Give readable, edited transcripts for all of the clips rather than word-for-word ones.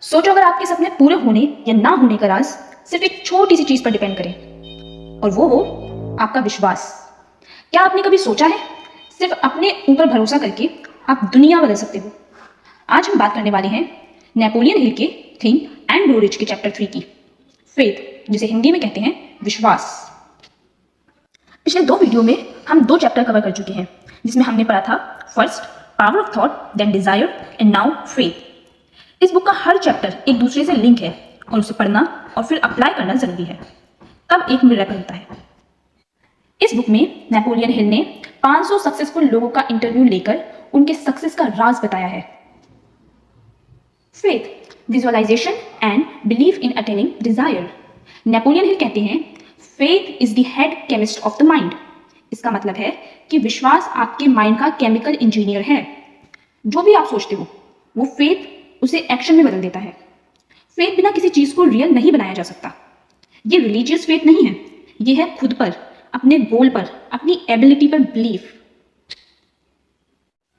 सोचो अगर आपके सपने पूरे होने या ना होने का राज सिर्फ एक छोटी सी चीज पर डिपेंड करे और वो हो आपका विश्वास। क्या आपने कभी सोचा है सिर्फ अपने ऊपर भरोसा करके आप दुनिया बदल सकते हो। आज हम बात करने वाले हैं नेपोलियन हिल के थिंक एंड ग्रो रिच के चैप्टर 3 की, फेथ, जिसे हिंदी में कहते हैं विश्वास। पिछले 2 वीडियो में हम 2 चैप्टर कवर कर चुके हैं, जिसमें हमने पढ़ा था first power of thought, then desire and now faith. इस बुक का हर चैप्टर एक दूसरे से लिंक है और उसे पढ़ना और फिर अप्लाई करना जरूरी है, तब एक मिरेकल होता है। इस बुक में नेपोलियन हिल ने 500 सक्सेसफुल लोगों का इंटरव्यू लेकर उनके सक्सेस का राज बताया है। Faith, visualisation and believe in attaining desire. Napoleon Hill कहते हैं faith is the head chemist of the mind. इसका मतलब है कि विश्वास आपके माइंड का केमिकल इंजीनियर है। जो भी आप सोचते हो वो फेथ उसे एक्शन में बदल देता है। फेथ बिना किसी चीज को रियल नहीं बनाया जा सकता। ये रिलीजियस फेथ नहीं है, ये है खुद पर, अपने गोल पर, अपनी एबिलिटी पर बिलीव।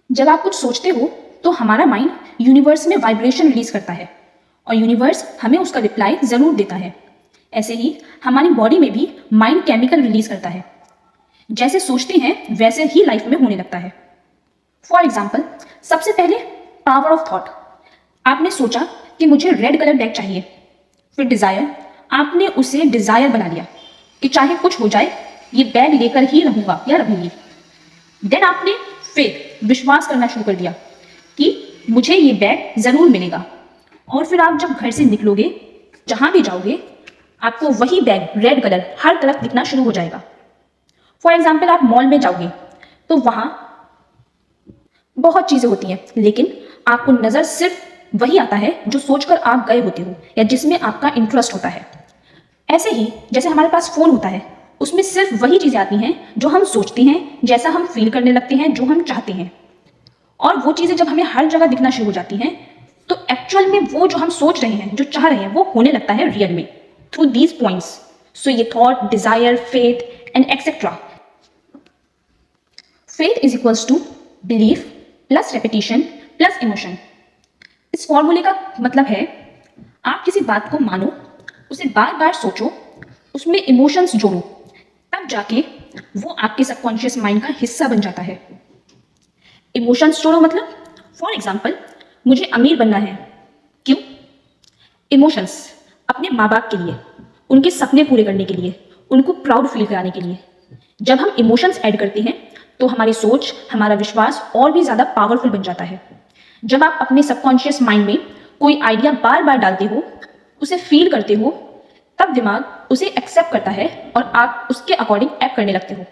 जब आप कुछ सोचते हो तो हमारा माइंड यूनिवर्स में वाइब्रेशन रिलीज करता है और यूनिवर्स हमें उसका रिप्लाई जरूर देता है। ऐसे ही हमारी बॉडी में भी माइंड केमिकल रिलीज करता है। जैसे सोचते हैं वैसे ही लाइफ में होने लगता है। फॉर एग्जाम्पल, सबसे पहले पावर ऑफ थॉट। आपने सोचा कि मुझे रेड कलर बैग चाहिए, फिर डिजायर, आपने उसे डिजायर बना लिया कि चाहे कुछ हो जाए ये बैग लेकर ही रहूंगा या रहूंगी। देन आपने फेथ, विश्वास करना शुरू कर दिया कि मुझे ये बैग जरूर मिलेगा, और फिर आप जब घर से निकलोगे, जहां भी जाओगे, आपको वही बैग रेड कलर हर तरफ दिखना शुरू हो जाएगा। फॉर एग्जाम्पल, आप मॉल में जाओगे तो वहां बहुत चीजें होती हैं, लेकिन आपको नजर सिर्फ वही आता है जो सोचकर आप गए होते हो या जिसमें आपका इंटरेस्ट होता है। ऐसे ही जैसे हमारे पास फोन होता है, उसमें सिर्फ वही चीजें आती हैं जो हम सोचते हैं, जैसा हम फील करने लगते हैं, जो हम चाहते हैं। और वो चीजें जब हमें हर जगह दिखना शुरू हो जाती हैं तो एक्चुअल में वो जो हम सोच रहे हैं, जो चाह रहे हैं, वो होने लगता है रियल में थ्रू दीज पॉइंट्स। सो ये thought, desire, faith and etcetera. Faith is equals to belief plus repetition plus emotion. इस फॉर्मूले का मतलब है आप किसी बात को मानो, उसे बार बार सोचो, उसमें इमोशंस जोड़ो, तब जाके वो आपके सबकॉन्शियस माइंड का हिस्सा बन जाता है। इमोशंस जोड़ो मतलब, फॉर एग्जाम्पल, मुझे अमीर बनना है। क्यों? इमोशंस अपने माँ बाप के लिए, उनके सपने पूरे करने के लिए, उनको प्राउड फील कराने के लिए। जब हम इमोशंस ऐड करते हैं तो हमारी सोच, हमारा विश्वास और भी ज्यादा पावरफुल बन जाता है। जब आप अपने सबकॉन्शियस माइंड में कोई आइडिया बार बार डालते हो, उसे फील करते हो, तब दिमाग उसे एक्सेप्ट करता है और आप उसके अकॉर्डिंग एक्ट करने लगते हो।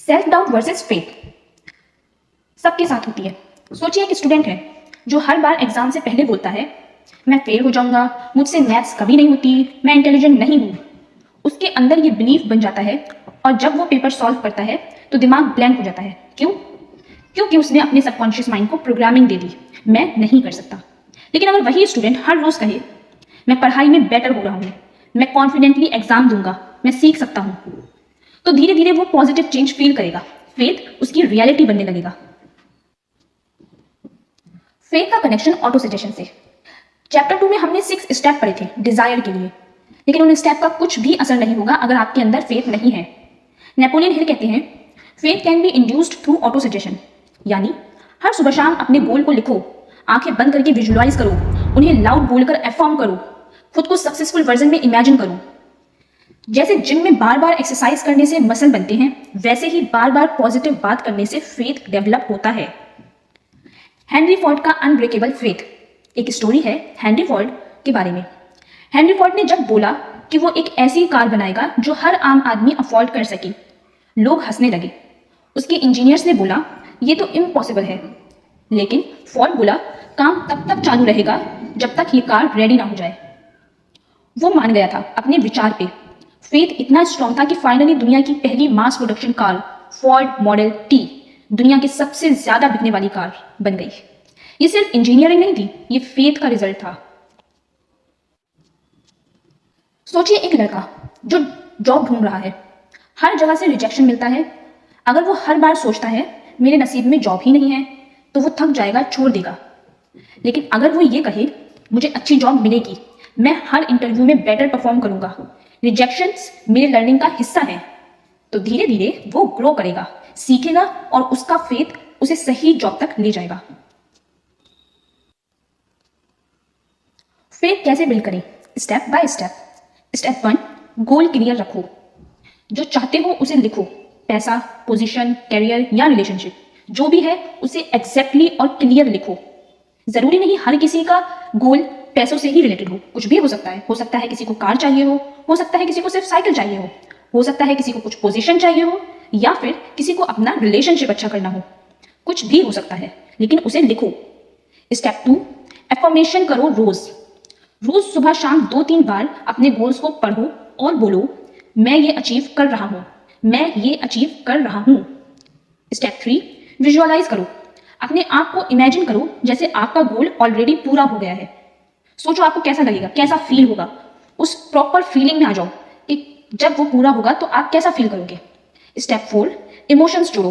सेल्फ डाउट वर्सेस फेथ सबके साथ होती है। सोचिए एक स्टूडेंट है जो हर बार एग्जाम से पहले बोलता है मैं फेल हो जाऊंगा, मुझसे मैथ्स कभी नहीं होती, मैं इंटेलिजेंट नहीं हूं। उसके अंदर ये बिलीफ बन जाता है और जब वो पेपर सॉल्व करता है तो दिमाग ब्लैंक हो जाता है। क्यों? क्योंकि उसने अपने सबकॉन्शियस माइंड को प्रोग्रामिंग दे दी, मैं नहीं कर सकता। लेकिन अगर वही स्टूडेंट हर रोज कहे मैं पढ़ाई में बेटर हो रहा हूँ, मैं कॉन्फिडेंटली एग्जाम दूंगा, मैं सीख सकता हूँ, तो धीरे धीरे वो पॉजिटिव चेंज फील करेगा, फेथ उसकी रियलिटी बनने लगेगा। फेथ का कनेक्शन ऑटो सजेशन से। चैप्टर 2 में हमने 6 स्टेप पढ़े थे डिजायर के लिए, लेकिन उन स्टेप का कुछ भी असर नहीं होगा अगर आपके अंदर फेथ नहीं है। नेपोलियन हिल कहते हैं faith can be induced through auto suggestion, यानी हर सुबह शाम अपने गोल को लिखो, आंखें बंद करके विजुअलाइज करो, उन्हें लाउड बोलकर अफर्म करो, खुद को सक्सेसफुल वर्जन में इमेजिन करो। जैसे जिम में बार बार एक्सरसाइज करने से मसल बनते हैं, वैसे ही बार बार पॉजिटिव बात करने से फेथ डेवलप होता है। हेनरी फोर्ड का अनब्रेकेबल फेथ। एक स्टोरी है हेनरी फोर्ड के बारे में। हेनरी फोर्ड ने जब बोला कि वो एक ऐसी कार बनाएगा जो हर आम आदमी अफोर्ड कर सके, लोग हंसने लगे। उसके इंजीनियर्स ने बोला ये तो इम्पॉसिबल है, लेकिन फोर्ड बोला काम तब तक चालू रहेगा जब तक ये कार रेडी ना हो जाए। वो मान गया था अपने विचार पे। फेथ इतना स्ट्रॉन्ग था कि फाइनली दुनिया की पहली mass production car Ford model T दुनिया की सबसे ज्यादा बिकने वाली कार बन गई। ये सिर्फ इंजीनियरिंग नहीं थी, ये फेथ का रिजल्ट था। सोचिए एक लड़का जो जॉब ढूंढ रहा है, हर जगह से रिजेक्शन मिलता है। अगर वो हर बार सोचता है मेरे नसीब में जॉब ही नहीं है, तो वो थक जाएगा, छोड़ देगा। लेकिन अगर वो ये कहे मुझे अच्छी जॉब मिलेगी, मैं हर इंटरव्यू में बेटर परफॉर्म करूंगा, रिजेक्शंस मेरे लर्निंग का हिस्सा है, तो धीरे धीरे वो ग्रो करेगा, सीखेगा और उसका फेथ उसे सही जॉब तक ले जाएगा। फेथ कैसे बिल्ड करें? Step by step. Step 1, goal clear रखो। जो चाहते हो उसे लिखो। पैसा, पोजीशन, कैरियर या रिलेशनशिप, जो भी है उसे एग्जैक्टली और क्लियर लिखो। जरूरी नहीं हर किसी का गोल पैसों से ही रिलेटेड हो, कुछ भी हो सकता है। हो सकता है किसी को कार चाहिए हो सकता है किसी को सिर्फ साइकिल चाहिए हो सकता है किसी को कुछ पोजीशन चाहिए हो, या फिर किसी को अपना रिलेशनशिप अच्छा करना हो। कुछ भी हो सकता है, लेकिन उसे लिखो। स्टेप 2, एफर्मेशन करो रोज। रोज सुबह शाम 2-3 बार अपने गोल्स को पढ़ो और बोलो, मैं ये अचीव कर रहा हूं, मैं ये अचीव कर रहा हूं। स्टेप 3, विजुअलाइज करो। अपने आप को इमेजिन करो जैसे आपका गोल ऑलरेडी पूरा हो गया है। सोचो आपको कैसा लगेगा, कैसा फील होगा। उस प्रॉपर फीलिंग में आ जाओ कि जब वो पूरा होगा तो आप कैसा फील करोगे। स्टेप 4, इमोशंस जोड़ो।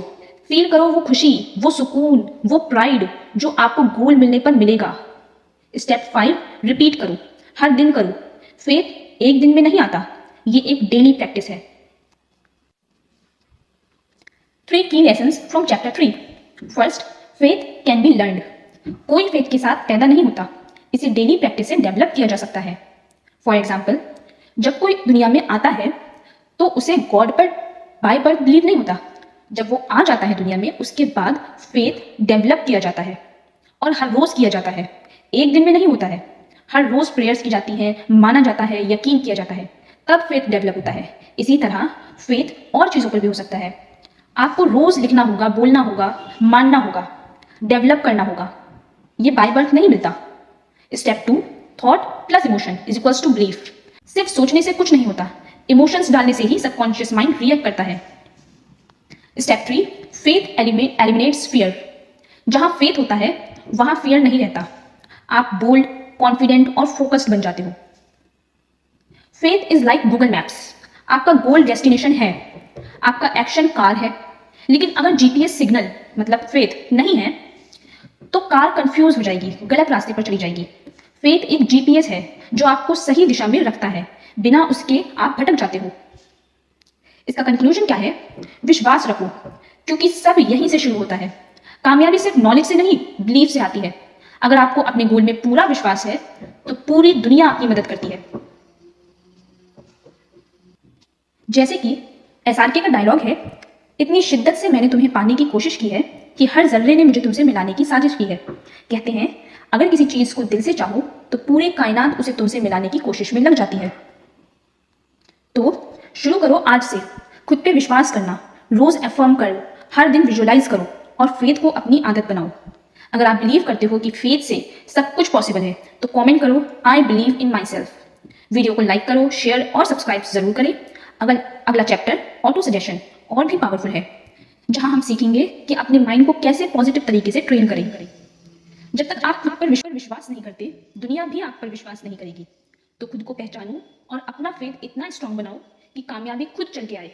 फील करो वो खुशी, वो सुकून, वो प्राइड जो आपको गोल मिलने पर मिलेगा। स्टेप 5, रिपीट करो, हर दिन करो। फेथ एक दिन में नहीं आता, ये एक डेली प्रैक्टिस है। 3 key lessons from chapter 3. First, faith can be learned. कोई फेथ के साथ पैदा नहीं होता, इसे डेली प्रैक्टिस से डेवलप किया जा सकता है। फॉर एग्जाम्पल, जब कोई दुनिया में आता है तो उसे गॉड पर बाय बर्थ बिलीव नहीं होता। जब वो आ जाता है दुनिया में, उसके बाद फेथ डेवलप किया जाता है और हर रोज किया जाता है, एक दिन में नहीं होता है। हर रोज प्रेयर्स की जाती हैं, माना जाता है, यकीन किया जाता है, तब फेथ डेवलप होता है। इसी तरह फेथ और चीजों पर भी हो सकता है। आपको रोज लिखना होगा, बोलना होगा, मानना होगा, डेवलप करना होगा। ये बाय बर्थ नहीं मिलता। Step 2, thought plus emotion is equals to belief. सिर्फ सोचने से कुछ नहीं होता, इमोशंस डालने से ही सबकॉन्शियस माइंड रिएक्ट करता है। Step 3, faith eliminates fear. जहां फेथ होता है वहां फियर नहीं रहता। आप बोल्ड, कॉन्फिडेंट और फोकस्ड बन जाते हो। Faith is like Google maps. आपका गोल डेस्टिनेशन है, आपका एक्शन कार है, लेकिन अगर जीपीएस सिग्नल मतलब फेथ नहीं है तो कार कंफ्यूज हो जाएगी, गलत रास्ते पर चली जाएगी। फेथ एक जीपीएस है जो आपको सही दिशा में रखता है, बिना उसके आप भटक जाते हो। इसका कंक्लूजन क्या है? विश्वास रखो, क्योंकि सब यहीं से शुरू होता है। कामयाबी सिर्फ नॉलेज से नहीं, बिलीफ से आती है। अगर आपको अपने गोल में पूरा विश्वास है तो पूरी दुनिया आपकी मदद करती है। जैसे कि एसआरके का डायलॉग है, इतनी शिद्दत से मैंने तुम्हें पाने की कोशिश की है कि हर जर्रे ने मुझे तुमसे मिलाने की साजिश की है। कहते हैं अगर किसी चीज को दिल से चाहो तो पूरी कायनात उसे तुमसे मिलाने की कोशिश में लग जाती है। तो शुरू करो आज से खुद पे विश्वास करना, रोज एफर्म करो, हर दिन विजुअलाइज करो और फेथ को अपनी आदत बनाओ। अगर आप बिलीव करते हो कि फेथ से सब कुछ पॉसिबल है तो कमेंट करो I believe in my self. Video को लाइक करो, शेयर और सब्सक्राइब जरूर करें। अगला चैप्टर ऑटो सजेशन और भी पावरफुल है, जहां हम सीखेंगे कि अपने माइंड को कैसे पॉजिटिव तरीके से ट्रेन करें। जब तक आप खुद पर विश्वास नहीं करते, दुनिया भी आप पर विश्वास नहीं करेगी। तो खुद को पहचानो और अपना फेथ इतना स्ट्रांग बनाओ कि कामयाबी खुद चल के आए।